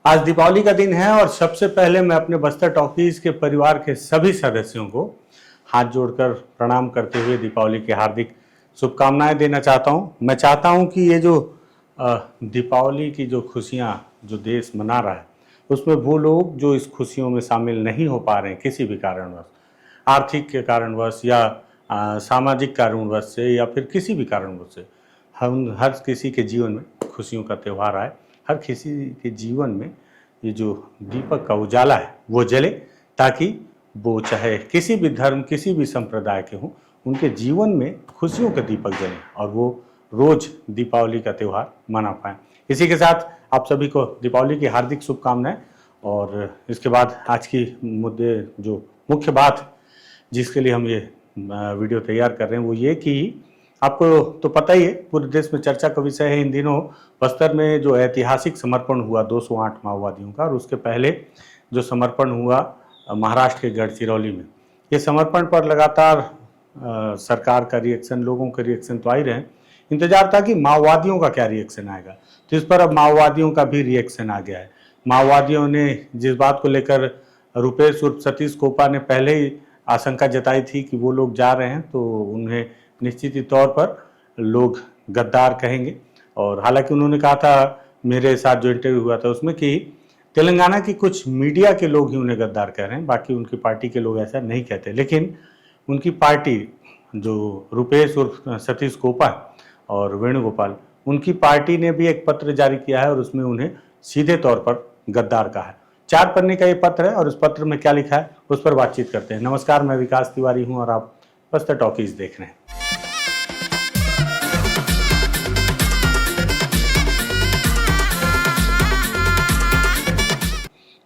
आज दीपावली का दिन है और सबसे पहले मैं अपने बस्तर टॉकीज के परिवार के सभी सदस्यों को हाथ जोड़कर प्रणाम करते हुए दीपावली की हार्दिक शुभकामनाएं देना चाहता हूं। मैं चाहता हूं कि ये जो दीपावली की जो खुशियां जो देश मना रहा है, उसमें वो लोग जो इस खुशियों में शामिल नहीं हो पा रहे हैं किसी भी कारणवश, आर्थिक के कारणवश या सामाजिक कारणवश से या फिर किसी भी कारणवश से, हम हर किसी के जीवन में खुशियों का त्यौहार आए, हर किसी के जीवन में ये जो दीपक का उजाला है वो जले, ताकि वो चाहे किसी भी धर्म किसी भी संप्रदाय के हों, उनके जीवन में खुशियों के दीपक जलें और वो रोज दीपावली का त्यौहार मना पाएं। इसी के साथ आप सभी को दीपावली की हार्दिक शुभकामनाएं। और इसके बाद आज की मुद्दे जो मुख्य बात जिसके लिए हम ये वीडियो तैयार कर रहे हैं वो ये कि आपको तो पता ही है, पूरे देश में चर्चा का विषय है इन दिनों बस्तर में जो ऐतिहासिक समर्पण हुआ 208 माओवादियों का, और उसके पहले जो समर्पण हुआ महाराष्ट्र के गढ़चिरौली में। ये समर्पण पर लगातार सरकार का रिएक्शन, लोगों का रिएक्शन तो आ ही रहे हैं। इंतजार था कि माओवादियों का क्या रिएक्शन आएगा, तो इस पर अब माओवादियों का भी रिएक्शन आ गया है। माओवादियों ने जिस बात को लेकर रुपेश उर्फ सतीश कोपा ने पहले ही आशंका जताई थी कि वो लोग जा रहे हैं तो उन्हें निश्चित ही तौर पर लोग गद्दार कहेंगे। और हालांकि उन्होंने कहा था, मेरे साथ जो इंटरव्यू हुआ था उसमें, कि तेलंगाना की कुछ मीडिया के लोग ही उन्हें गद्दार कह रहे हैं, बाकी उनकी पार्टी के लोग ऐसा नहीं कहते। लेकिन उनकी पार्टी जो रुपेश उर्फ सतीश कोपा और वेणुगोपाल, उनकी पार्टी ने भी एक पत्र जारी किया है और उसमें उन्हें सीधे तौर पर गद्दार कहा है। 4 पन्ने का ये पत्र है और उस पत्र में क्या लिखा है उस पर बातचीत करते हैं। नमस्कार, मैं विकास तिवारी हूँ और आप बस्तर टॉकीज देख रहे हैं।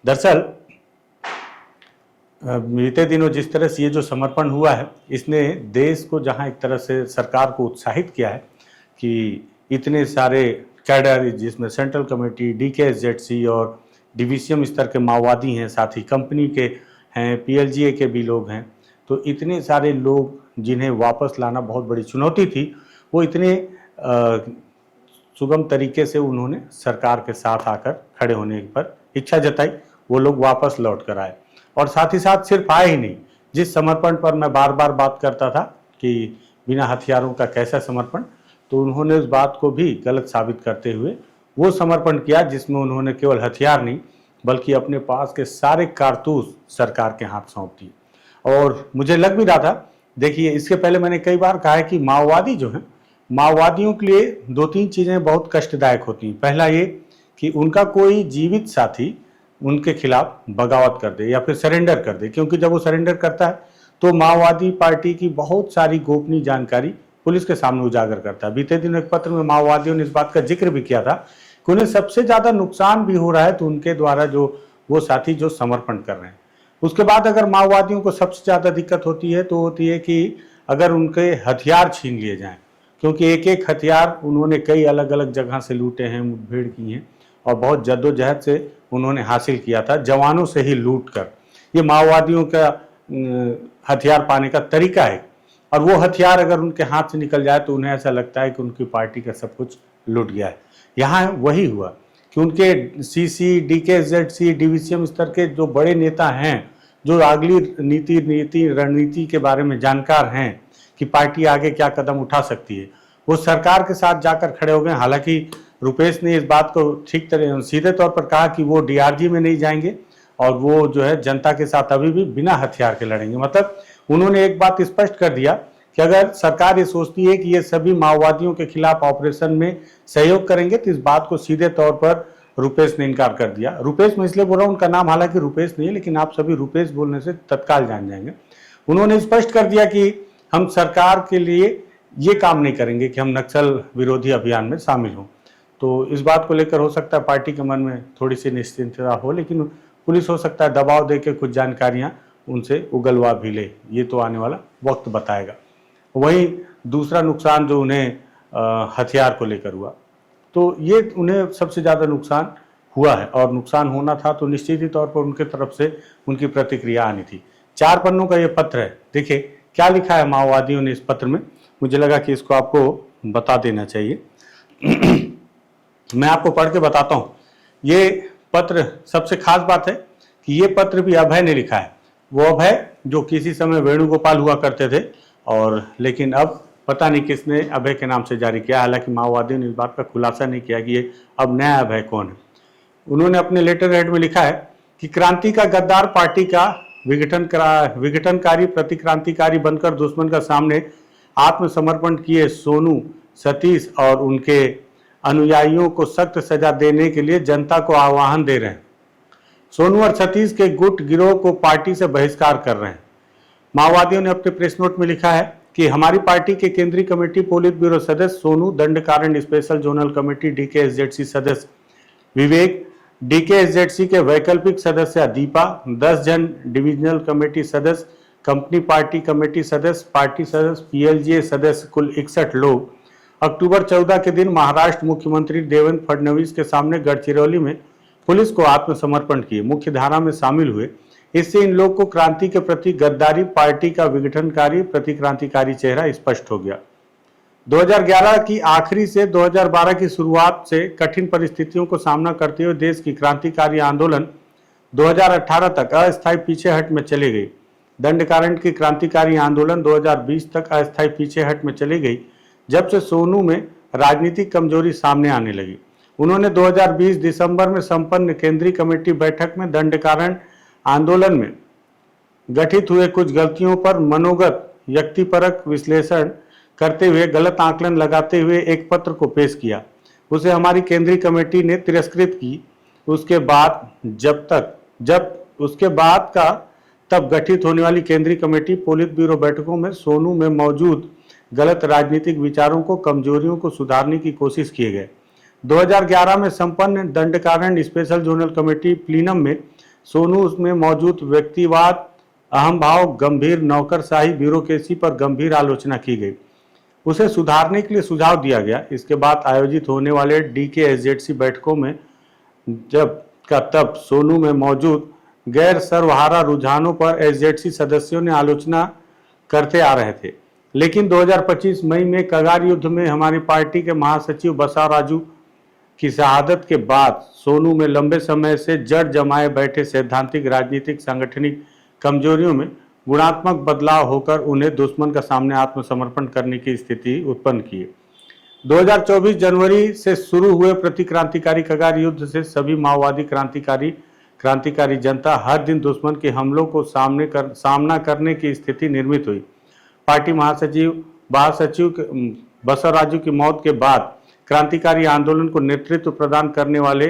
दरअसल बीते दिनों जिस तरह से ये जो समर्पण हुआ है, इसने देश को जहां एक तरह से सरकार को उत्साहित किया है कि इतने सारे कैडर, जिसमें सेंट्रल कमेटी, DKSZC और डिवीसीएम स्तर के माओवादी हैं, साथ ही कंपनी के हैं, PLGA के भी लोग हैं, तो इतने सारे लोग जिन्हें वापस लाना बहुत बड़ी चुनौती थी, वो इतने सुगम तरीके से उन्होंने सरकार के साथ आकर खड़े होने पर इच्छा जताई, वो लोग वापस लौट कर आए। और साथ ही साथ सिर्फ आए ही नहीं, जिस समर्पण पर मैं बार बार बात करता था कि बिना हथियारों का कैसा समर्पण, तो उन्होंने उस बात को भी गलत साबित करते हुए वो समर्पण किया जिसमें उन्होंने केवल हथियार नहीं बल्कि अपने पास के सारे कारतूस सरकार के हाथ सौंप दिए। और मुझे लग भी रहा था, देखिए इसके पहले मैंने कई बार कहा है कि माओवादी जो हैं, माओवादियों के लिए 2-3 चीज़ें बहुत कष्टदायक होती हैं। पहला ये कि उनका कोई जीवित साथी उनके खिलाफ बगावत कर दे या फिर सरेंडर कर दे, क्योंकि जब वो सरेंडर करता है तो माओवादी पार्टी की बहुत सारी गोपनीय जानकारी पुलिस के सामने उजागर करता है। बीते दिन एक पत्र में माओवादियों ने इस बात का जिक्र भी किया था कि उन्हें सबसे ज़्यादा नुकसान भी हो रहा है तो उनके द्वारा जो वो साथी जो समर्पण कर रहे हैं। उसके बाद अगर माओवादियों को सबसे ज़्यादा दिक्कत होती है तो होती है कि अगर उनके हथियार छीन लिए जाएँ, क्योंकि एक एक हथियार उन्होंने कई अलग अलग जगह से लूटे हैं, मुठभेड़ की हैं और बहुत जद्दोजहद से उन्होंने हासिल किया था, जवानों से ही लूट कर। ये माओवादियों का हथियार पाने का तरीका है, और वो हथियार अगर उनके हाथ से निकल जाए तो उन्हें ऐसा लगता है कि उनकी पार्टी का सब कुछ लूट गया है। यहाँ वही हुआ कि उनके CC, DKSZC, डिवीसीएम स्तर के जो बड़े नेता हैं, जो अगली नीति रणनीति के बारे में जानकार हैं कि पार्टी आगे क्या कदम उठा सकती है, वो सरकार के साथ जाकर खड़े हो गए। हालांकि रुपेश ने इस बात को ठीक तरह सीधे तौर पर कहा कि वो DRG में नहीं जाएंगे और वो जो है जनता के साथ अभी भी बिना हथियार के लड़ेंगे। मतलब उन्होंने एक बात स्पष्ट कर दिया कि अगर सरकार ये सोचती है कि ये सभी माओवादियों के खिलाफ ऑपरेशन में सहयोग करेंगे तो इस बात को सीधे तौर पर रुपेश ने इनकार कर दिया। रुपेश मैं इसलिए बोल रहा हूँ, उनका नाम हालांकि रुपेश नहीं है, लेकिन आप सभी रुपेश बोलने से तत्काल जान जाएंगे। उन्होंने स्पष्ट कर दिया कि हम सरकार के लिए ये काम नहीं करेंगे कि हम नक्सल विरोधी अभियान में शामिल हों। तो इस बात को लेकर हो सकता है पार्टी के मन में थोड़ी सी निश्चिंतता हो, लेकिन पुलिस हो सकता है दबाव दे के कुछ जानकारियां उनसे उगलवा भी ले, ये तो आने वाला वक्त बताएगा। वहीं दूसरा नुकसान जो उन्हें हथियार को लेकर हुआ, तो ये उन्हें सबसे ज़्यादा नुकसान हुआ है, और नुकसान होना था तो निश्चित ही तौर पर उनके तरफ से उनकी प्रतिक्रिया आनी थी। 4 पन्नों का ये पत्र है, देखिए क्या लिखा है माओवादियों ने इस पत्र में। मुझे लगा कि इसको आपको बता देना चाहिए। मैं आपको पढ़ के बताता हूँ। ये पत्र, सबसे खास बात है कि ये पत्र भी अभय ने लिखा है। वो अभय जो किसी समय वेणुगोपाल हुआ करते थे, और लेकिन अब पता नहीं किसने अभय के नाम से जारी किया। हालांकि माओवादियों ने इस बात का खुलासा नहीं किया कि ये अब नया अभय कौन है। उन्होंने अपने लेटर हेड में लिखा है कि क्रांति का गद्दार पार्टी का विघटनकारी प्रतिक्रांतिकारी बनकर दुश्मन का सामने आत्मसमर्पण किए सोनू, सतीश और उनके अनुयायियों को सख्त सजा देने के लिए जनता को आह्वान दे रहे हैं। सोनू और सतीश के गुट गिरोह को पार्टी से बहिष्कार कर रहे हैं। माओवादियों ने अपने प्रेस नोट में लिखा है कि हमारी पार्टी के केंद्रीय कमेटी पोलित ब्यूरो सदस्य Sonu, Dandakaranya special zonal committee DKSZC सदस्य विवेक, डीकेएसजेडसी के वैकल्पिक सदस्य दीपा, 10 जन डिविजनल कमेटी सदस्य, कंपनी पार्टी कमेटी सदस्य, पार्टी सदस्य, पीएलजीए सदस्य, कुल 61 लोग अक्टूबर 14 के दिन महाराष्ट्र मुख्यमंत्री देवेंद्र फडणवीस के सामने गढ़चिरौली में पुलिस को आत्मसमर्पण किए, मुख्य धारा में शामिल हुए। इससे इन लोग को क्रांति के प्रति गद्दारी, पार्टी का विघटनकारी प्रतिक्रांतिकारी चेहरा स्पष्ट हो गया। 2011 की आखिरी से 2012 की शुरुआत से कठिन परिस्थितियों को सामना करते हुए देश की क्रांतिकारी आंदोलन 2018 तक अस्थायी पीछेहट में चली गई। दंडकारण की क्रांतिकारी आंदोलन 2020 तक अस्थायी पीछेहट में चली गई, जब से सोनू में राजनीतिक कमजोरी सामने आने लगी। उन्होंने 2020 दिसंबर में संपन्न केंद्रीय कमेटी बैठक में दंडकारण आंदोलन में गठित हुए कुछ गलतियों पर मनोगत व्यक्तिपरक विश्लेषण करते हुए गलत आकलन लगाते हुए एक पत्र को पेश किया। उसे हमारी केंद्रीय कमेटी ने तिरस्कृत की। उसके बाद तब गठित होने वाली केंद्रीय कमेटी पोलित ब्यूरो बैठकों में सोनू में मौजूद गलत राजनीतिक विचारों को, कमजोरियों को सुधारने की कोशिश किए गए। 2011 में संपन्न दंडकारण स्पेशल जोनल कमेटी प्लीनम में सोनू में मौजूद व्यक्तिवाद, अहम भाव, गंभीर नौकरशाही, ब्यूरोक्रेसी पर गंभीर आलोचना की गई। उसे सुधारने के लिए सुझाव दिया गया। इसके बाद आयोजित होने वाले डीकेएसजेडसी बैठकों में तब सोनू में मौजूद गैर सर्वहारा रुझानों पर एसजेडसी सदस्यों ने आलोचना करते आ रहे थे। लेकिन 2025 मई में कगार युद्ध में हमारी पार्टी के महासचिव बसवराजू की शहादत के बाद सोनू में लंबे समय से जड़ जमाए बैठे सैद्धांतिक, राजनीतिक, सांगठनिक कमजोरियों में गुणात्मक बदलाव होकर उन्हें दुश्मन का सामने आत्मसमर्पण करने की स्थिति उत्पन्न की। 2024 जनवरी से शुरू हुए प्रतिक्रांतिकारी कगार युद्ध से सभी माओवादी क्रांतिकारी जनता हर दिन दुश्मन के हमलों को सामना करने की स्थिति निर्मित हुई। पार्टी महासचिव बसवराजू की मौत के बाद क्रांतिकारी आंदोलन को नेतृत्व प्रदान करने वाले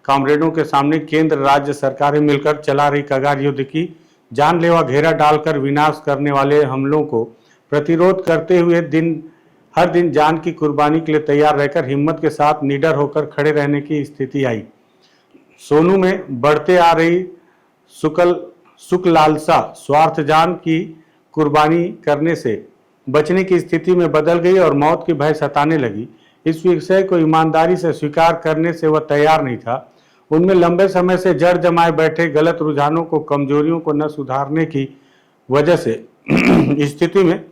कामरेडों के सामने केंद्र राज्य सरकारें मिलकर चला रही कगार युद्ध की जानलेवा घेरा डालकर विनाश करने वाले हमलों को प्रतिरोध करते हुए हर दिन जान की कुर्बानी के लिए तैयार रहकर हिम्मत के साथ निडर होकर खड़े रहने की स्थिति आई। सोनू में बढ़ते आ रही सुख लालसा स्वार्थ जान की कुर्बानी करने से बचने की स्थिति में बदल गई और मौत की भय सताने लगी। इस विषय को ईमानदारी से स्वीकार करने से वह तैयार नहीं था। उनमें लंबे समय से जड़ जमाए बैठे गलत रुझानों को, कमजोरियों को न सुधारने की वजह से स्थिति में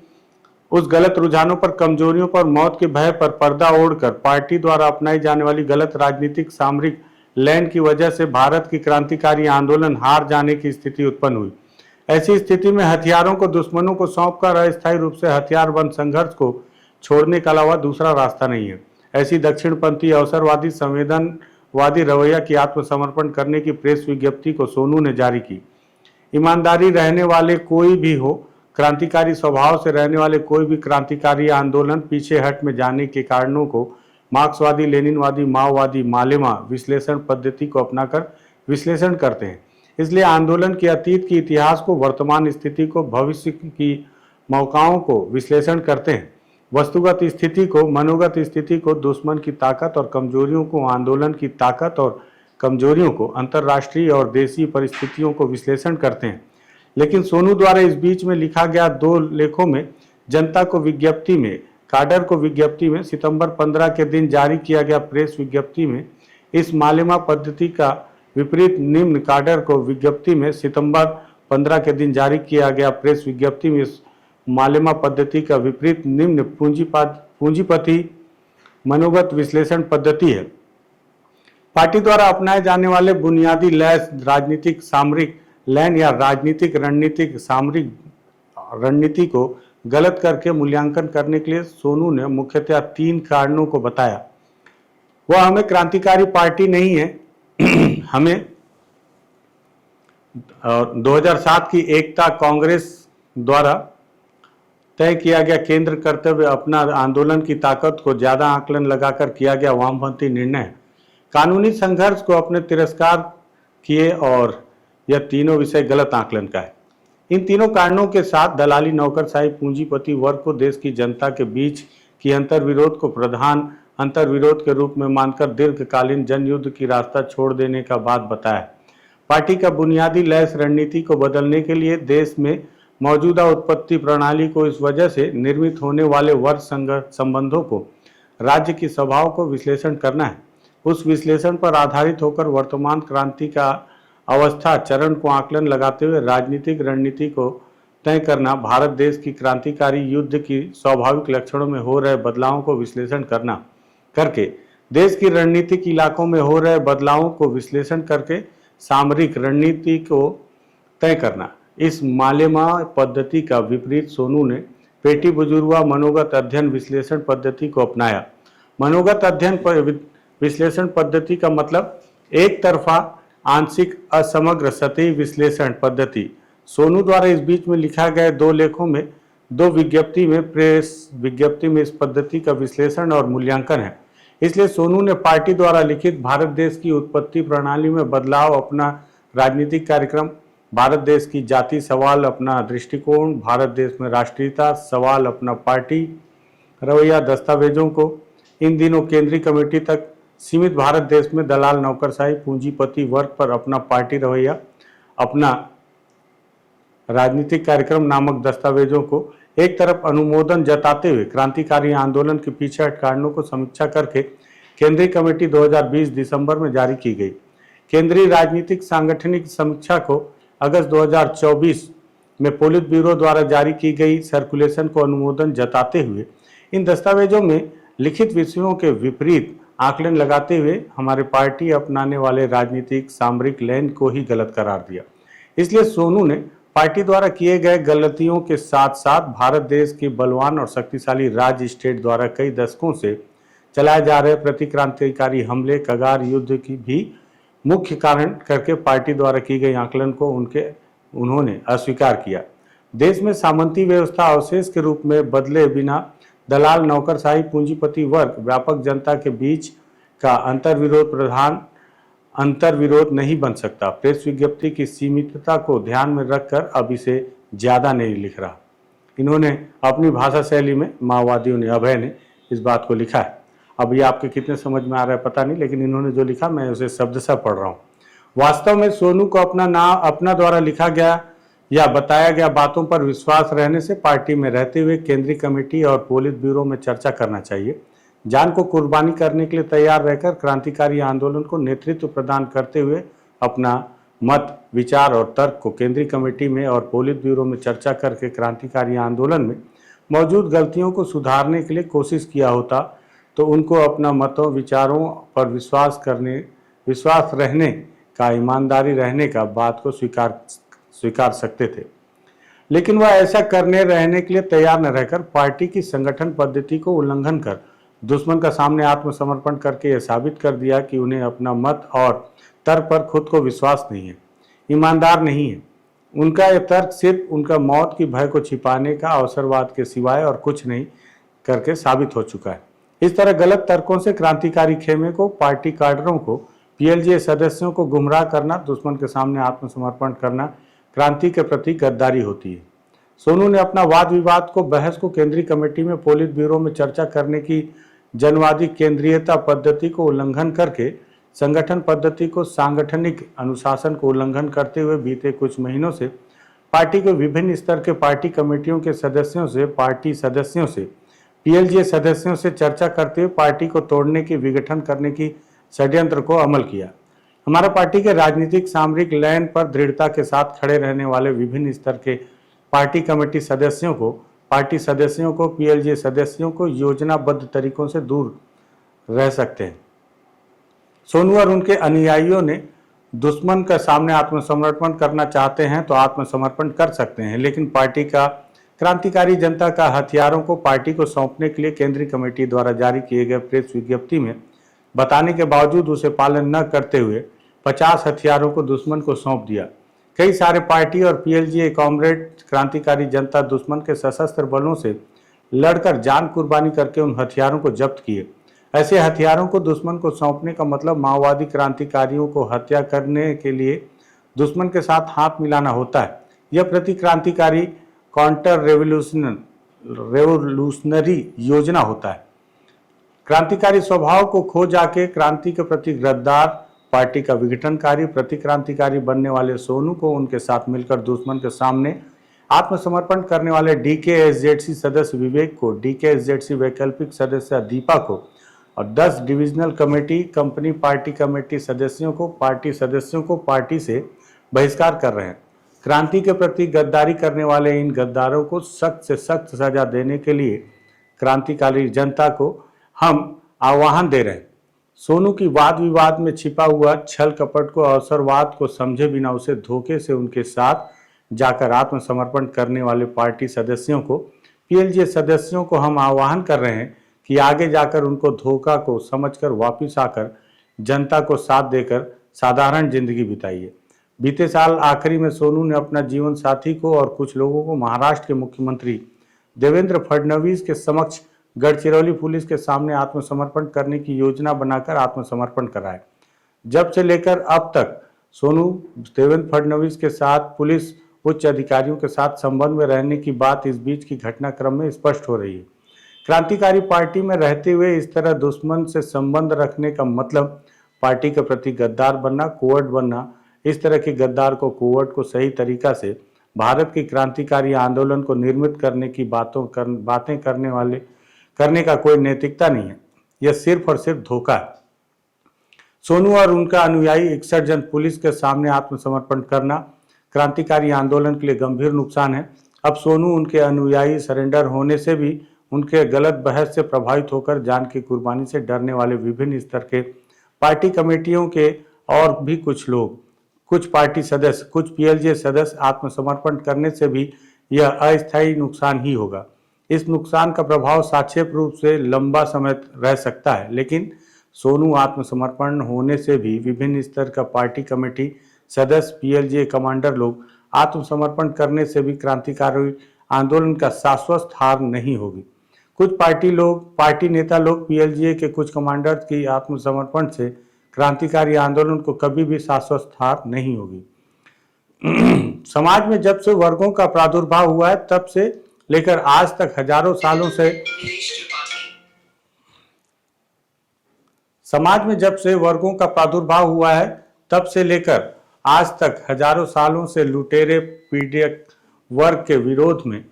उस गलत रुझानों पर, कमजोरियों पर, मौत के भय पर पर्दा ओढ़कर पार्टी द्वारा अपनाई जाने वाली गलत राजनीतिक सामरिक लैंड की वजह से भारत की क्रांतिकारी आंदोलन हार जाने की स्थिति उत्पन्न हुई। ऐसी स्थिति में हथियारों को दुश्मनों को सौंपकर अस्थायी रूप से हथियारबंद संघर्ष को छोड़ने के अलावा दूसरा रास्ता नहीं है। ऐसी दक्षिणपंथी, अवसरवादी, संवेदनवादी रवैया की आत्मसमर्पण करने की प्रेस विज्ञप्ति को सोनू ने जारी की। ईमानदारी रहने वाले कोई भी हो, क्रांतिकारी स्वभाव से रहने वाले कोई भी क्रांतिकारी आंदोलन पीछे हट में जाने के कारणों को मार्क्सवादी, लेनिनवादी, माओवादी, मालेमा विश्लेषण पद्धति को अपनाकर विश्लेषण करते हैं। इसलिए आंदोलन के अतीत के इतिहास को, वर्तमान स्थिति को, भविष्य की मौकाओं को विश्लेषण करते हैं। वस्तुगत स्थिति को, मनोगत स्थिति को, दुश्मन की ताकत और कमजोरियों को, आंदोलन की ताकत और कमजोरियों को, अंतर्राष्ट्रीय और देशी परिस्थितियों को विश्लेषण करते हैं। लेकिन सोनू द्वारा इस बीच में लिखा गया 2 लेखों में जनता को विज्ञप्ति में, काडर को विज्ञप्ति में, सितंबर 15 के दिन जारी किया गया प्रेस विज्ञप्ति में इस मालेमा पद्धति का विपरीत निम्न काडर को विज्ञप्ति में, सितंबर 15 के दिन जारी किया गया प्रेस विज्ञप्ति में इस मालेमा पद्धति का विपरीत निम्न पूंजीपति मनोगत विश्लेषण पद्धति है। पार्टी द्वारा अपनाए जाने वाले बुनियादी लैस राजनीतिक सामरिक लैन या राजनीतिक रणनीतिक सामरिक रणनीति को गलत करके मूल्यांकन करने के लिए सोनू ने मुख्यतः 3 कारणों को बताया। वह हमें क्रांतिकारी पार्टी नहीं है, हमें 2007 की एकता कांग्रेस द्वारा तय किया गया केंद्र करते हुए अपना आंदोलन की ताकत को ज्यादा आकलन लगाकर किया गया वामपंथी निर्णय, कानूनी संघर्ष को अपने तिरस्कार किए और यह तीनों विषय गलत आकलन का है। इन तीनों कारणों के साथ दलाली नौकरशाही पूंजीपति वर्ग को देश की जनता के बीच की अंतर्विरोध को प्रधान अंतर्विरोध के रूप में मानकर दीर्घकालीन जनयुद्ध की रास्ता छोड़ देने का बात बताया। पार्टी का बुनियादी लैस रणनीति को बदलने के लिए देश में मौजूदा उत्पत्ति प्रणाली को इस वजह से निर्मित होने वाले वर्ग संबंधों को राज्य की सभाओं को विश्लेषण करना है। उस विश्लेषण पर आधारित होकर वर्तमान क्रांति का अवस्था चरण को आकलन लगाते हुए राजनीतिक रणनीति को तय करना, भारत देश की क्रांतिकारी युद्ध की स्वाभाविक लक्षणों में हो रहे बदलावों को विश्लेषण करना करके देश की रणनीतिक इलाकों में हो रहे बदलावों को विश्लेषण करके सामरिक रणनीति को तय करना। इस मालेमा पद्धति का विपरीत सोनू ने पेटी बुजुर्ग मनोगत अध्ययन विश्लेषण पद्धति को अपनाया। मनोगत अध्ययन विश्लेषण पद्धति का मतलब एक तरफा आंशिक असमग्र सतही विश्लेषण पद्धति। सोनू द्वारा इस बीच में लिखा गया 2 लेखों में 2 विज्ञप्ति में प्रेस विज्ञप्ति में इस पद्धति का विश्लेषण और मूल्यांकन है। इसलिए सोनू ने पार्टी द्वारा लिखित भारत देश की उत्पत्ति प्रणाली में बदलाव अपना राजनीतिक कार्यक्रम, भारत देश की जाति सवाल अपना दृष्टिकोण, भारत देश में राष्ट्रीयता सवाल अपना पार्टी रवैया दस्तावेजों को इन दिनों केंद्रीय कमेटी तक सीमित भारत देश में दलाल नौकरशाही पूंजीपति वर्ग पर अपना पार्टी रवैया अपना राजनीतिक कार्यक्रम नामक दस्तावेजों को एक तरफ अनुमोदन जताते हुए क्रांतिकारी आंदोलन के पीछे हट कारणों को समीक्षा करके केंद्रीय कमेटी 2020 दिसंबर में जारी की गई। केंद्रीय राजनीतिक सांगठनिक समीक्षा को अगस्त 2024 में पोलित ब्यूरो द्वारा जारी की गई सर्कुलेशन को अनुमोदन जताते हुए इन दस्तावेजों में लिखित विषयों के विपरीत आकलन लगाते हुए हमारे पार्टी अपनाने वाले राजनीतिक सामरिक लैन को ही गलत करार दिया। इसलिए सोनू ने पार्टी द्वारा किए गए गलतियों के साथ साथ भारत देश के बलवान और शक्तिशाली राज्य स्टेट द्वारा कई दशकों से चलाए जा रहे प्रतिक्रांतिकारी हमले कगार युद्ध की भी मुख्य कारण करके पार्टी द्वारा की गई आकलन को उन्होंने अस्वीकार किया। देश में सामंती व्यवस्था अवशेष के रूप में बदले बिना दलाल नौकरशाही पूंजीपति वर्ग व्यापक जनता के बीच का अंतर्विरोध नहीं बन सकता। प्रेस विज्ञप्ति की सीमितता को ध्यान में रखकर अब इसे ज्यादा नहीं लिख रहा। इन्होंने अपनी भाषा शैली में माओवादियों ने अभय ने इस बात को लिखा है। अब ये आपके कितने समझ में आ रहा है पता नहीं, लेकिन इन्होंने जो लिखा मैं उसे शब्दशः पढ़ रहा हूँ। वास्तव में सोनू को अपना द्वारा लिखा गया या बताया गया बातों पर विश्वास रहने से पार्टी में रहते हुए केंद्रीय कमेटी और पोलित ब्यूरो में चर्चा करना चाहिए। जान को कुर्बानी करने के लिए तैयार रहकर क्रांतिकारी आंदोलन को नेतृत्व प्रदान करते हुए अपना मत विचार और तर्क को केंद्रीय कमेटी में और पोलित ब्यूरो में चर्चा करके क्रांतिकारी आंदोलन में मौजूद गलतियों को सुधारने के लिए कोशिश किया होता तो उनको अपना मतों विचारों पर विश्वास रहने का, ईमानदारी रहने का बात को स्वीकार सकते थे। लेकिन वह ऐसा करने रहने के लिए तैयार न रहकर पार्टी की संगठन पद्धति को उल्लंघन कर दुश्मन का सामने आत्मसमर्पण करके यह साबित कर दिया कि उन्हें अपना मत और तर्क पर खुद को विश्वास नहीं है, ईमानदार नहीं है। उनका यह तर्क सिर्फ उनका मौत की भय को छिपाने का अवसरवाद के सिवाय और कुछ नहीं करके साबित हो चुका है। इस तरह गलत तर्कों से क्रांतिकारी खेमे को, पार्टी काडरों को, पीएलजीए सदस्यों को गुमराह करना, दुश्मन के सामने आत्मसमर्पण करना क्रांति के प्रति गद्दारी होती है। सोनू ने अपना वाद विवाद को, बहस को केंद्रीय कमेटी में पोलित ब्यूरो में चर्चा करने की जनवादी केंद्रीयता पद्धति को उल्लंघन करके संगठन पद्धति को, सांगठनिक अनुशासन को उल्लंघन करते हुए बीते कुछ महीनों से पार्टी के विभिन्न स्तर के पार्टी कमेटियों के सदस्यों से, पार्टी सदस्यों से, पीएलजीए सदस्यों से चर्चा करते हुए पार्टी को तोड़ने की, विघटन करने की षड्यंत्र को अमल किया। हमारा पार्टी के राजनीतिक सामरिक लैन पर दृढ़ता के साथ खड़े रहने वाले विभिन्न स्तर के पार्टी कमेटी सदस्यों को, पार्टी सदस्यों को, पीएलजीए सदस्यों को योजनाबद्ध तरीकों से दूर रह सकते हैं। सोनू और उनके अनुयायियों ने दुश्मन के सामने आत्मसमर्पण करना चाहते हैं तो आत्मसमर्पण कर सकते हैं, लेकिन पार्टी का क्रांतिकारी जनता का हथियारों को पार्टी को सौंपने के लिए केंद्रीय कमेटी द्वारा जारी किए गए प्रेस विज्ञप्ति में बताने के बावजूद उसे पालन न करते हुए 50 हथियारों को दुश्मन को सौंप दिया। कई सारे पार्टी और पीएलजीए कॉमरेड क्रांतिकारी जनता दुश्मन के सशस्त्र बलों से लड़कर जान कुर्बानी करके उन हथियारों को जब्त किए। ऐसे हथियारों को दुश्मन को सौंपने का मतलब माओवादी क्रांतिकारियों को हत्या करने के लिए दुश्मन के साथ हाथ मिलाना होता है। यह प्रति क्रांतिकारी काउंटर रेवोल्यूशनरी योजना होता है। क्रांतिकारी स्वभाव को खो जाके क्रांति के प्रति गद्दार पार्टी का विघटनकारी प्रतिक्रांतिकारी बनने वाले सोनू को उनके साथ मिलकर दुश्मन के सामने आत्मसमर्पण करने वाले डीकेएसजेडसी सदस्य विवेक को, डीकेएसजेडसी वैकल्पिक सदस्य दीपा को और 10 divisional committee company party committee सदस्यों को पार्टी से बहिष्कार कर रहे हैं। क्रांति के प्रति गद्दारी करने वाले इन गद्दारों को सख्त से सख्त सजा देने के लिए क्रांतिकारी जनता को हम आह्वान दे रहे हैं। सोनू की वाद विवाद में छिपा हुआ छल कपट को, अवसरवाद को समझे बिना उसे धोखे से उनके साथ जाकर आत्मसमर्पण करने वाले पार्टी सदस्यों को, पीएलजीए सदस्यों को हम आह्वान कर रहे हैं कि आगे जाकर उनको धोखा को समझकर वापिस आकर जनता को साथ देकर साधारण जिंदगी बिताइए। बीते साल आखिरी में सोनू ने अपना जीवन साथी को और कुछ लोगों को महाराष्ट्र के मुख्यमंत्री देवेंद्र फडणवीस के समक्ष गढ़चिरौली पुलिस के सामने आत्मसमर्पण करने की योजना बनाकर आत्मसमर्पण कराया। जब से लेकर अब तक सोनू देवेंद्र फडणवीस के साथ पुलिस उच्च अधिकारियों के साथ संबंध में रहने की बात इस बीच की घटनाक्रम में स्पष्ट हो रही है। क्रांतिकारी पार्टी में रहते हुए इस तरह दुश्मन से संबंध रखने का मतलब पार्टी के प्रति गद्दार बनना, कोवर्ट बनना। इस तरह के गद्दार को, कोवर्ट को सही तरीका से भारत की क्रांतिकारी आंदोलन को निर्मित करने की बातें करने का कोई नैतिकता नहीं है। यह सिर्फ और सिर्फ धोखा है। सोनू और उनका अनुयायी 61 जन पुलिस के सामने आत्मसमर्पण करना क्रांतिकारी आंदोलन के लिए गंभीर नुकसान है। अब सोनू उनके अनुयायी सरेंडर होने से भी उनके गलत बहस से प्रभावित होकर जान की कुर्बानी से डरने वाले विभिन्न स्तर के पार्टी कमेटियों के और भी कुछ लोग, कुछ पार्टी सदस्य, कुछ पीएलजीए सदस्य आत्मसमर्पण करने से भी यह अस्थायी नुकसान ही होगा। इस नुकसान का प्रभाव सापेक्ष रूप से लंबा समय रह सकता है, लेकिन सोनू आत्मसमर्पण होने से भी विभिन्न स्तर का पार्टी कमेटी सदस्य, पीएलजीए कमांडर लोग आत्मसमर्पण करने से भी क्रांतिकारी आंदोलन का शाश्वत हार नहीं होगी। कुछ पार्टी नेता लोग पीएलजीए के कुछ कमांडर की आत्मसमर्पण से क्रांतिकारी आंदोलन को कभी भी शाश्वत हार नहीं होगी। समाज में जब से वर्गों का प्रादुर्भाव हुआ है तब से लेकर आज तक हजारों सालों से समाज में जब से वर्गों का प्रादुर्भाव हुआ है तब से लेकर आज तक हजारों सालों से लुटेरे पीड़ित वर्ग के विरोध में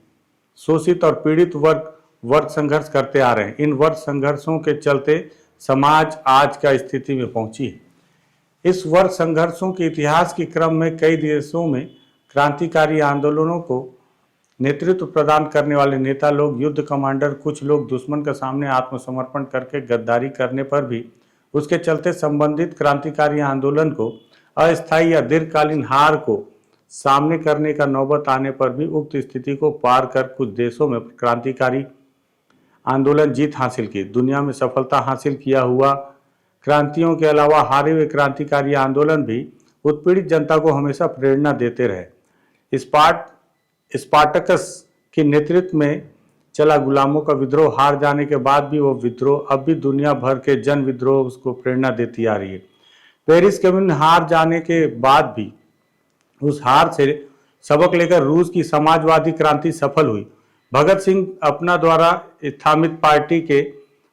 शोषित और पीड़ित वर्ग संघर्ष करते आ रहे हैं। इन वर्ग संघर्षों के चलते समाज आज का स्थिति में पहुंची है। इस वर्ग संघर्षों के इतिहास के क्रम में कई देशों में क्रांतिकारी आंदोलनों को नेतृत्व प्रदान करने वाले नेता लोग, युद्ध कमांडर, कुछ लोग दुश्मन के सामने आत्मसमर्पण करके गद्दारी करने पर भी उसके चलते संबंधित क्रांतिकारी आंदोलन को अस्थायी या दीर्घकालीन हार को सामने करने का नौबत आने पर भी उक्त स्थिति को पार कर कुछ देशों में क्रांतिकारी आंदोलन जीत हासिल की। दुनिया में सफलता हासिल किया हुआ क्रांतियों के अलावा हारे हुए क्रांतिकारी आंदोलन भी उत्पीड़ित जनता को हमेशा प्रेरणा देते रहे। स्पार्टकस के नेतृत्व में चला गुलामों का विद्रोह हार जाने के बाद भी वो विद्रोह अब भी दुनिया भर के जन विद्रोह उसको प्रेरणा देती आ रही है। पेरिस कम्युन हार जाने के बाद भी उस हार से सबक लेकर रूस की समाजवादी क्रांति सफल हुई। भगत सिंह अपना द्वारा स्थापित पार्टी के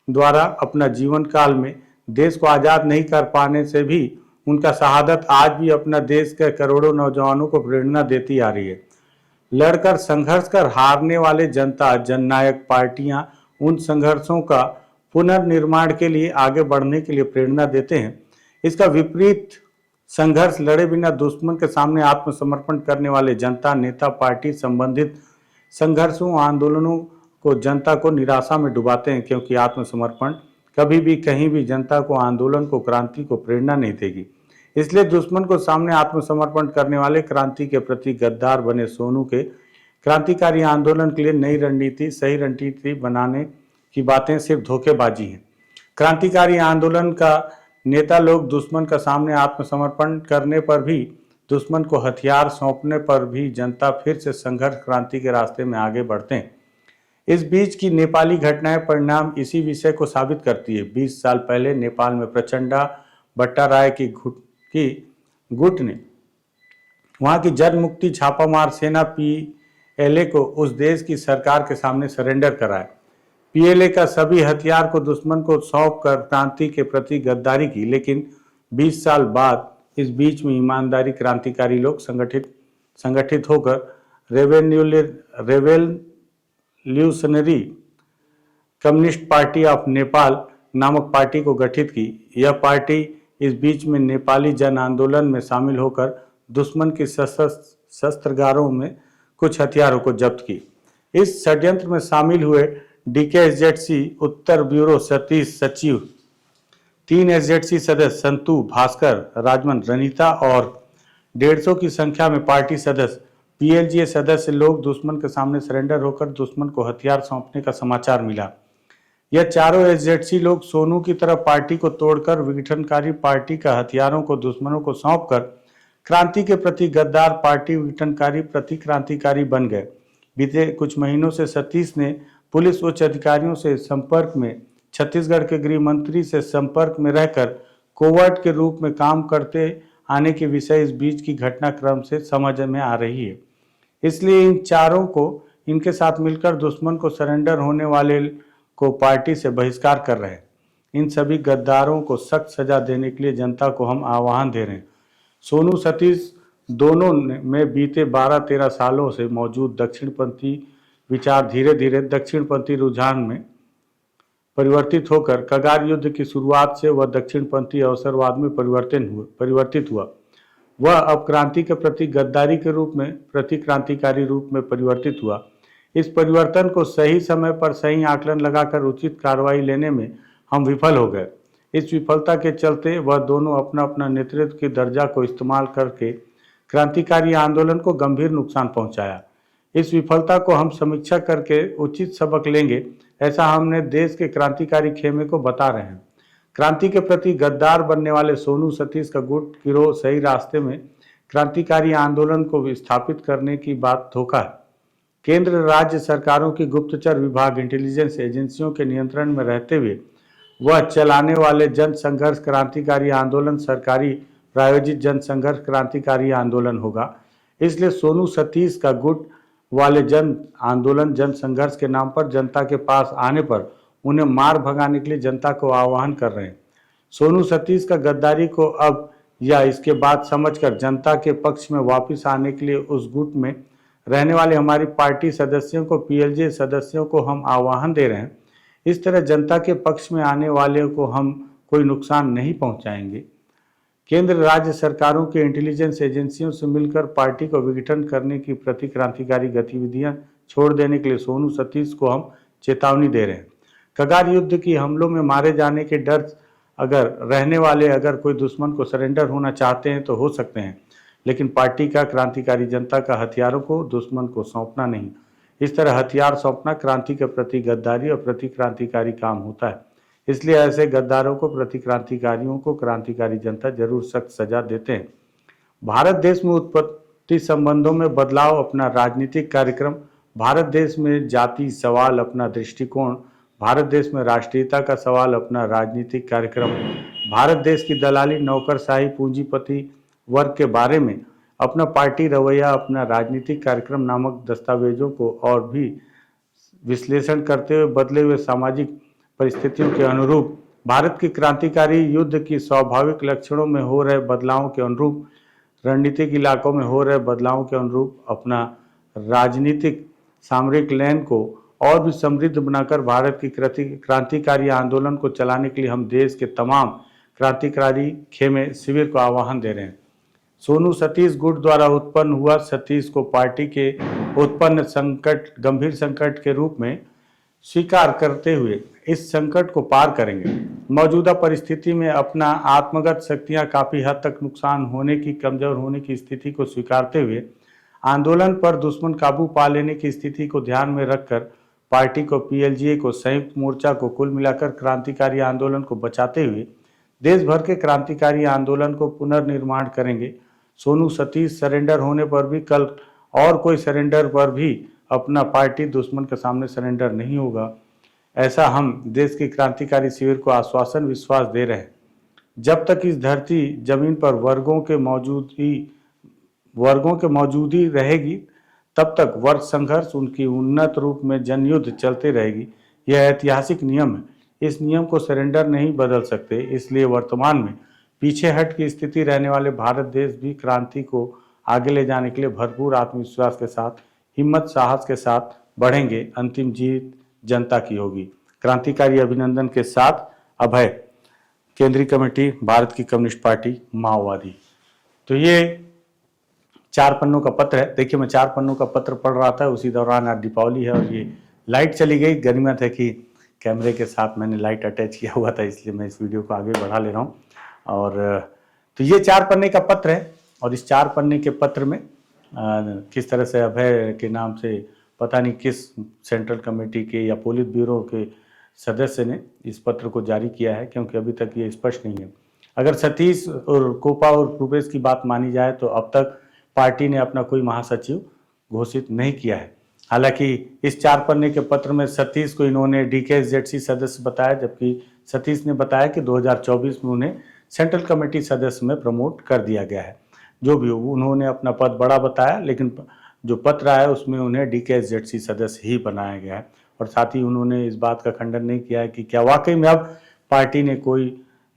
द्वारा अपना जीवन काल में देश को आज़ाद नहीं कर पाने से भी उनका शहादत आज भी अपना देश के करोड़ों नौजवानों को प्रेरणा देती आ रही है। लड़कर संघर्ष कर हारने वाले जनता जननायक पार्टियां उन संघर्षों का पुनर्निर्माण के लिए आगे बढ़ने के लिए प्रेरणा देते हैं। इसका विपरीत संघर्ष लड़े बिना दुश्मन के सामने आत्मसमर्पण करने वाले जनता, नेता, पार्टी संबंधित संघर्षों आंदोलनों को जनता को निराशा में डुबाते हैं, क्योंकि आत्मसमर्पण कभी भी कहीं भी जनता को, आंदोलन को, क्रांति को प्रेरणा नहीं देगी। इसलिए दुश्मन को सामने आत्मसमर्पण करने वाले, क्रांति के प्रति गद्दार बने सोनू के क्रांतिकारी आंदोलन के लिए नई रणनीति, सही रणनीति बनाने की बातें सिर्फ धोखेबाजी हैं। क्रांतिकारी आंदोलन का नेता लोग दुश्मन का सामने आत्मसमर्पण करने पर भी, दुश्मन को हथियार सौंपने पर भी जनता फिर से संघर्ष, क्रांति के रास्ते में आगे बढ़ते हैं। इस बीच की नेपाली घटनाएं परिणाम इसी विषय को साबित करती है। 20 साल पहले नेपाल में प्रचंडा भट्टाराय की गुट ने वहां की जनमुक्ति छापामार सेना पीएलए को उस देश की सरकार के सामने सरेंडर कराया। पीएलए का सभी हथियार को दुश्मन को सौंप कर क्रांति के प्रति गद्दारी की। लेकिन 20 साल बाद इस बीच में ईमानदारी क्रांतिकारी लोग संगठित होकर revolutionary communist party of Nepal नामक पार्टी को गठित की। यह पार्टी इस बीच में नेपाली जन आंदोलन में शामिल होकर दुश्मन की शस्त्रागारों में कुछ हथियारों को जब्त की। इस षड्यंत्र में शामिल हुए डीकेएसजेडसी उत्तर ब्यूरो सतीश सचिव, 3 एसजेडसी सदस्य संतु, भास्कर, राजमन, रनीता और 150 की संख्या में पार्टी सदस्य, पीएलजीए सदस्य लोग दुश्मन के सामने सरेंडर होकर दुश्मन को हथियार सौंपने का समाचार मिला। यह चारों एसजेडसी लोग सोनू की तरह पार्टी को तोड़कर विघटनकारी पार्टी का हथियारों को दुश्मनों को सौंपकर क्रांति के प्रति गद्दार पार्टी, विघटनकारी प्रति क्रांतिकारी बन गए। बीते कुछ महीनों से सतीश ने पुलिस उच्च अधिकारियों से संपर्क में, छत्तीसगढ़ के गृह मंत्री से संपर्क में रहकर कोवर्ट के रूप में काम करते आने के विषय इस बीच की घटनाक्रम से समझ में आ रही है। इसलिए इन चारों को इनके साथ मिलकर दुश्मन को सरेंडर होने वाले को पार्टी से बहिष्कार कर रहे हैं। इन सभी गद्दारों को सख्त सजा देने के लिए जनता को हम आह्वान दे रहे हैं। सोनू, सतीश दोनों में बीते 12-13 सालों से मौजूद दक्षिणपंथी विचार धीरे धीरे दक्षिणपंथी रुझान में परिवर्तित होकर कगार युद्ध की शुरुआत से वह दक्षिणपंथी अवसरवाद में परिवर्तित हुआ। वह अब क्रांति के प्रति गद्दारी के रूप में, प्रति क्रांतिकारी रूप में परिवर्तित हुआ। इस परिवर्तन को सही समय पर सही आकलन लगाकर उचित कार्रवाई लेने में हम विफल हो गए। इस विफलता के चलते वह दोनों अपना अपना नेतृत्व की दर्जा को इस्तेमाल करके क्रांतिकारी आंदोलन को गंभीर नुकसान पहुंचाया। इस विफलता को हम समीक्षा करके उचित सबक लेंगे, ऐसा हमने देश के क्रांतिकारी खेमे को बता रहे हैं। क्रांति के प्रति गद्दार बनने वाले सोनू, सतीश का गुट गिरोह सही रास्ते में क्रांतिकारी आंदोलन को विस्थापित करने की बात धोखा है। केंद्र राज्य सरकारों की गुप्तचर विभाग, इंटेलिजेंस एजेंसियों के नियंत्रण में रहते हुए वह चलाने वाले जन संघर्ष क्रांतिकारी आंदोलन सरकारी प्रायोजित जन संघर्ष क्रांतिकारी आंदोलन होगा। इसलिए सोनू, सतीश का गुट वाले जन आंदोलन, जन संघर्ष के नाम पर जनता के पास आने पर उन्हें मार भगाने के लिए जनता को आह्वान कर रहे हैं। सोनू, सतीश का गद्दारी को अब या इसके बाद समझकर जनता के पक्ष में वापस आने के लिए उस गुट में रहने वाले हमारी पार्टी सदस्यों को, पीएलजे सदस्यों को हम आह्वान दे रहे हैं। इस तरह जनता के पक्ष में आने वाले को हम कोई नुकसान नहीं पहुंचाएंगे। केंद्र राज्य सरकारों के इंटेलिजेंस एजेंसियों से मिलकर पार्टी को विघटन करने की प्रति क्रांतिकारी गतिविधियां छोड़ देने के लिए सोनू, सतीश को हम चेतावनी दे रहे हैं। कगार युद्ध की हमलों में मारे जाने के डर अगर रहने वाले अगर कोई दुश्मन को सरेंडर होना चाहते हैं तो हो सकते हैं, लेकिन पार्टी का, क्रांतिकारी जनता का हथियारों को दुश्मन को सौंपना नहीं। इस तरह हथियार सौंपना क्रांति के प्रति गद्दारी और प्रति क्रांतिकारी काम होता है। इसलिए ऐसे गद्दारों को, प्रति क्रांतिकारियों को क्रांतिकारी जनता जरूर सख्त सजा देते हैं। भारत देश में उत्पत्ति संबंधों में बदलाव अपना राजनीतिक कार्यक्रम, भारत देश में जाति सवाल अपना दृष्टिकोण, भारत देश में राष्ट्रीयता का सवाल अपना राजनीतिक कार्यक्रम, भारत देश की दलाली, नौकरशाही, पूंजीपति वर्ग के बारे में अपना पार्टी रवैया, अपना राजनीतिक कार्यक्रम नामक दस्तावेजों को और भी विश्लेषण करते हुए बदले हुए सामाजिक परिस्थितियों के अनुरूप, भारत की क्रांतिकारी युद्ध की स्वाभाविक लक्षणों में हो रहे बदलावों के अनुरूप, रणनीतिक इलाकों में हो रहे बदलावों के अनुरूप अपना राजनीतिक सामरिक लैन को और भी समृद्ध बनाकर भारत की क्रांतिकारी आंदोलन को चलाने के लिए हम देश के तमाम क्रांतिकारी खेमे शिविर को आह्वान दे रहे हैं। सोनू, सतीश गुट द्वारा उत्पन्न हुआ, सतीश को पार्टी के उत्पन्न संकट, गंभीर संकट के रूप में स्वीकार करते हुए इस संकट को पार करेंगे। मौजूदा परिस्थिति में अपना आत्मगत शक्तियां काफ़ी हद तक नुकसान होने की, कमज़ोर होने की स्थिति को स्वीकारते हुए आंदोलन पर दुश्मन काबू पा लेने की स्थिति को ध्यान में रखकर पार्टी को, पीएलजीए को, संयुक्त मोर्चा को, कुल मिलाकर क्रांतिकारी आंदोलन को बचाते हुए देश भर के क्रांतिकारी आंदोलन को पुनर्निर्माण करेंगे। सोनू सतीश सरेंडर होने पर भी, कल और कोई सरेंडर पर भी अपना पार्टी दुश्मन के सामने सरेंडर नहीं होगा, ऐसा हम देश के क्रांतिकारी शिविर को आश्वासन विश्वास दे रहे हैं। जब तक इस धरती जमीन पर वर्गों के मौजूदी रहेगी, तब तक वर्ग संघर्ष उनकी उन्नत रूप में जनयुद्ध चलते रहेगी। यह ऐतिहासिक नियम है, इस नियम को सरेंडर नहीं बदल सकते। इसलिए वर्तमान में पीछे हट की स्थिति रहने वाले भारत देश भी क्रांति को आगे ले जाने के लिए भरपूर आत्मविश्वास के साथ, हिम्मत साहस के साथ बढ़ेंगे। अंतिम जीत जनता की होगी। क्रांतिकारी अभिनंदन के साथ अभय, केंद्रीय कमेटी, भारत की कम्युनिस्ट पार्टी, माओवादी। तो ये 4 पन्नों का पत्र है। देखिए, मैं 4 पन्नों का पत्र पढ़ रहा था, उसी दौरान आज दीपावली है और ये लाइट चली गई। गनीमत है कि कैमरे के साथ मैंने लाइट अटैच किया हुआ था, इसलिए मैं इस वीडियो को आगे बढ़ा ले रहा हूँ। और तो ये 4 पन्ने का पत्र है और इस 4 पन्ने के पत्र में किस तरह से अभय के नाम से पता नहीं किस सेंट्रल कमेटी के या पोलित ब्यूरो के सदस्य ने इस पत्र को जारी किया है, क्योंकि अभी तक ये स्पष्ट नहीं है। अगर सतीश और कोपा और रूपेश की बात मानी जाए तो अब तक पार्टी ने अपना कोई महासचिव घोषित नहीं किया है। हालांकि इस 4 पन्ने के पत्र में सतीश को इन्होंने डीकेएसजेडसी सदस्य बताया, जबकि सतीश ने बताया कि 2024 में उन्हें सेंट्रल कमेटी सदस्य में प्रमोट कर दिया गया है। जो भी हो, उन्होंने अपना पद बड़ा बताया, लेकिन जो पत्र आया उसमें उन्हें डीकेएसजेडसी सदस्य ही बनाया गया है। और साथ ही उन्होंने इस बात का खंडन नहीं किया है कि क्या वाकई में अब पार्टी ने कोई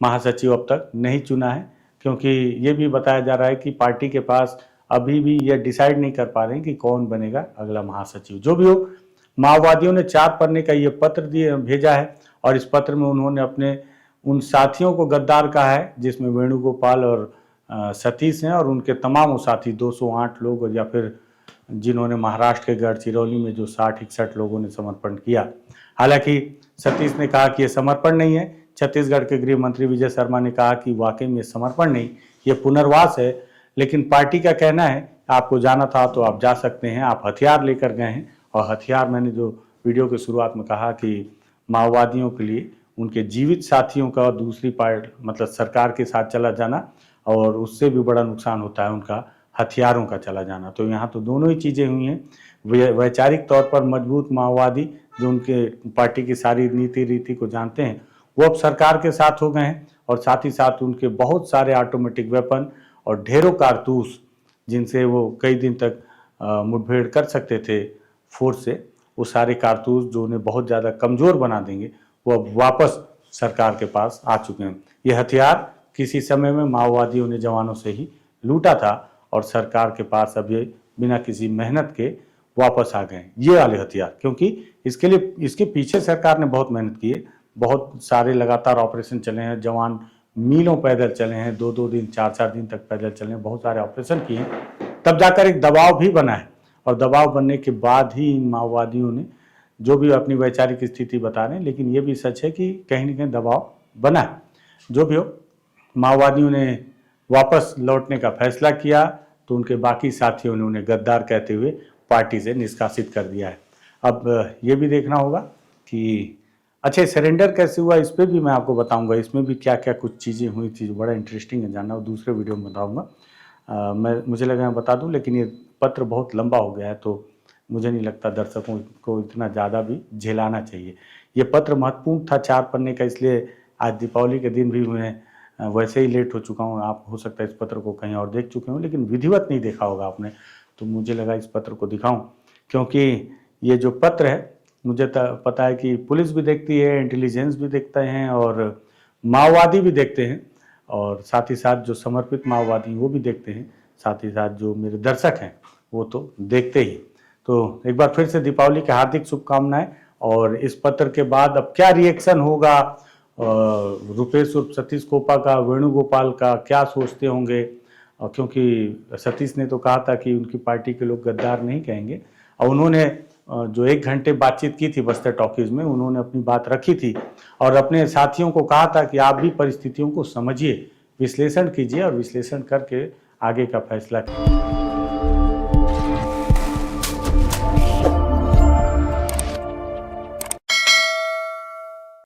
महासचिव अब तक नहीं चुना है, क्योंकि ये भी बताया जा रहा है कि पार्टी के पास अभी भी यह डिसाइड नहीं कर पा रहे हैं कि कौन बनेगा अगला महासचिव। जो भी हो, माओवादियों ने 4 पन्ने का ये पत्र भेजा है और इस पत्र में उन्होंने अपने उन साथियों को गद्दार कहा है, जिसमें वेणुगोपाल और सतीश हैं और उनके तमाम साथी 208 लोग, या फिर जिन्होंने महाराष्ट्र के गढ़चिरौली में जो 60-61 लोगों ने समर्पण किया। हालांकि सतीश ने कहा कि यह समर्पण नहीं है। छत्तीसगढ़ के गृह मंत्री विजय शर्मा ने कहा कि वाकई में समर्पण नहीं, ये पुनर्वास है। लेकिन पार्टी का कहना है आपको जाना था तो आप जा सकते हैं, आप हथियार लेकर गए हैं। और हथियार, मैंने जो वीडियो के शुरुआत में कहा कि माओवादियों के लिए उनके जीवित साथियों का दूसरी पार्टी मतलब सरकार के साथ चला जाना, और उससे भी बड़ा नुकसान होता है उनका हथियारों का चला जाना। तो यहाँ तो दोनों ही चीज़ें हुई हैं। वैचारिक तौर पर मजबूत माओवादी जो उनके पार्टी की सारी नीति रीति को जानते हैं, वो अब सरकार के साथ हो गए हैं, और साथ ही साथ उनके बहुत सारे ऑटोमेटिक वेपन और ढेरों कारतूस, जिनसे वो कई दिन तक मुठभेड़ कर सकते थे फोर्स से, वो सारे कारतूस जो उन्हें बहुत ज़्यादा कमज़ोर बना देंगे, वो अब वापस सरकार के पास आ चुके हैं। ये हथियार किसी समय में माओवादियों ने जवानों से ही लूटा था और सरकार के पास अब ये बिना किसी मेहनत के वापस आ गए ये वाले हथियार, क्योंकि इसके पीछे सरकार ने बहुत मेहनत की है। बहुत सारे लगातार ऑपरेशन चले हैं, जवान मीलों पैदल चले हैं, 2-2 दिन 4-4 दिन तक पैदल चले हैं, बहुत सारे ऑपरेशन किए हैं, तब जाकर एक दबाव भी बना है। और दबाव बनने के बाद ही इन माओवादियों ने जो भी अपनी वैचारिक स्थिति बता रहे हैं, लेकिन ये भी सच है कि कहीं न कहीं दबाव बना है। जो भी हो, माओवादियों ने वापस लौटने का फैसला किया तो उनके बाकी साथियों ने उन्हें गद्दार कहते हुए पार्टी से निष्कासित कर दिया है। अब ये भी देखना होगा कि अच्छा सरेंडर कैसे हुआ, इस पर भी मैं आपको बताऊंगा। इसमें भी क्या क्या कुछ चीज़ें हुई थी जो बड़ा इंटरेस्टिंग है जानना, और दूसरे वीडियो में बताऊंगा। मुझे लगा मैं बता दूं, लेकिन ये पत्र बहुत लंबा हो गया है तो मुझे नहीं लगता दर्शकों को इतना ज़्यादा भी झेलाना चाहिए। ये पत्र महत्वपूर्ण था 4 पन्ने का, इसलिए आज दीपावली के दिन भी मैं वैसे ही लेट हो चुका हूँ। आप हो सकता है इस पत्र को कहीं और देख चुके हों, लेकिन विधिवत नहीं देखा होगा आपने, तो मुझे लगा इस पत्र को दिखाऊं, क्योंकि ये जो पत्र है मुझे पता है कि पुलिस भी देखती है, इंटेलिजेंस भी देखते हैं और माओवादी भी देखते हैं, और साथ ही साथ जो समर्पित माओवादी वो भी देखते हैं, साथ ही साथ जो मेरे दर्शक हैं वो तो देखते ही। तो एक बार फिर से दीपावली की हार्दिक शुभकामनाएं। और इस पत्र के बाद अब क्या रिएक्शन होगा रुपेश उर्फ सतीश कोपा का, वेणुगोपाल का, क्या सोचते होंगे, क्योंकि सतीश ने तो कहा था कि उनकी पार्टी के लोग गद्दार नहीं कहेंगे, और उन्होंने जो 1 घंटे बातचीत की थी बस्तर टॉकीज में, उन्होंने अपनी बात रखी थी और अपने साथियों को कहा था कि आप भी परिस्थितियों को समझिए, विश्लेषण कीजिए और विश्लेषण करके आगे का फैसला कीजिए।